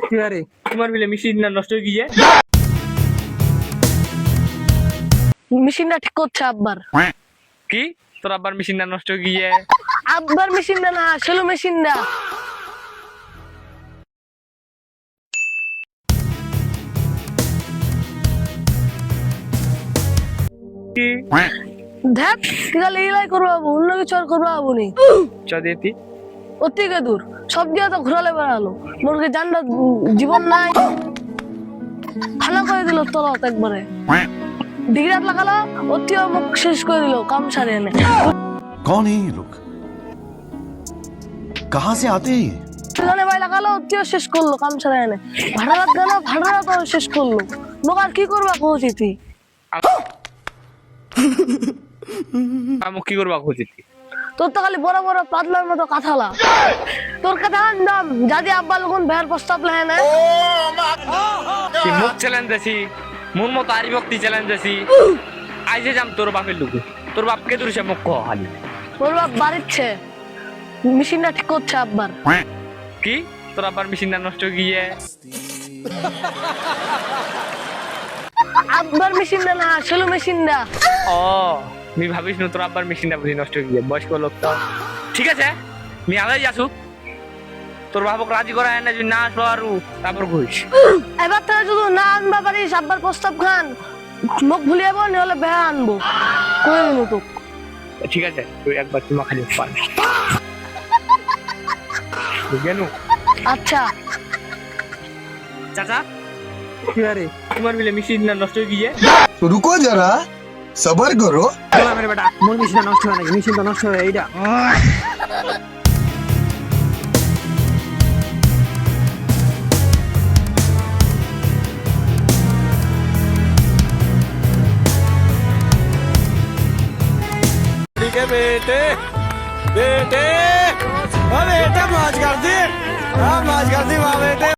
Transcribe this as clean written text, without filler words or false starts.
কি আরে তোমার মিলে মেশিন না নষ্ট হয়ে গিয়ে মেশিনটা ঠিক করছে আব্বার। কি তোর আব্বার মেশিন না নষ্ট হয়ে গিয়ে আব্বার মেশিনটা না, সেলু মেশিনটা। কি দেখ তুই খালি ইলাই করবো, অন্য কিছু আর করবো নি। চদেতি ওর থেকে দূর সব দিয়ে তো ঘুরালে বেড়ালো, মুরগি জানটা জীবন নাই, খানা করে দিল তলত একবারে। ডিগ্রাত লাগালো, অতিও মুখ শেষ করে দিল কাম সারে এনে। कौन है ये लोग? कहाँ से आते हैं ये? সেখানে ভাই লাগালো, অতিও শেষ করলো কাম সারে এনে। ভাড়ারাত গেল, ভাড়ারাত শেষ করলো। লোক আর কি করবা কৌছি তুই? আমি কি করবা খুঁজেছি তোর তো খালি বড় বড় পাতলার মতো কাঁথালা। তোর কথা দাম যদি আব্বা লোকন ভেয়ার প্রস্তাব লেহে না। কি মুখ চ্যালেঞ্জ দেছি মন মতো আরি ভক্তি চ্যালেঞ্জ দেছি আইজে যাম তোর বাপের লুকু তোর বাপকে দূরে মুখ কহ খালি তোর বাপ বাড়িচ্ছে, মেশিনটা ঠিক করছে আব্বার। কি তোর আব্বার মেশিন না নষ্ট হয়ে গিয়ে আব্বার মেশিনটা না, সেলু মেশিনটা। ও আমি ভাবিস না তোর আব্বার মেশিনটা বুঝি নষ্ট হয়ে গিয়ে বয়স্ক লোক তো ঠিক আছে আমি আলাই আসুক তোর বাবক রাজি করা হয় না যদি না আসবো আর তারপর ঘুষ এবার তারা যদি না আনবা পারিস আব্বার প্রস্তাব খান, মুখ ভুলে যাবো নাহলে বেহা আনবো করে দিন তো। ঠিক আছে তুই একবার তোমা খালি পার কেন আচ্ছা চাচা কি আরে তোমার মিলে মেশিন না নষ্ট হয়ে গিয়ে तो रुको जरा सबर करो। চলা মেরে বেটা, মোর মেশিনটা নষ্ট হয় নাকি? মেশিনটা নষ্ট হয় এইটা। ठीक है बेटे बेटे बेटा मौज कर दी हाँ मौज कर दी वाह बेटे।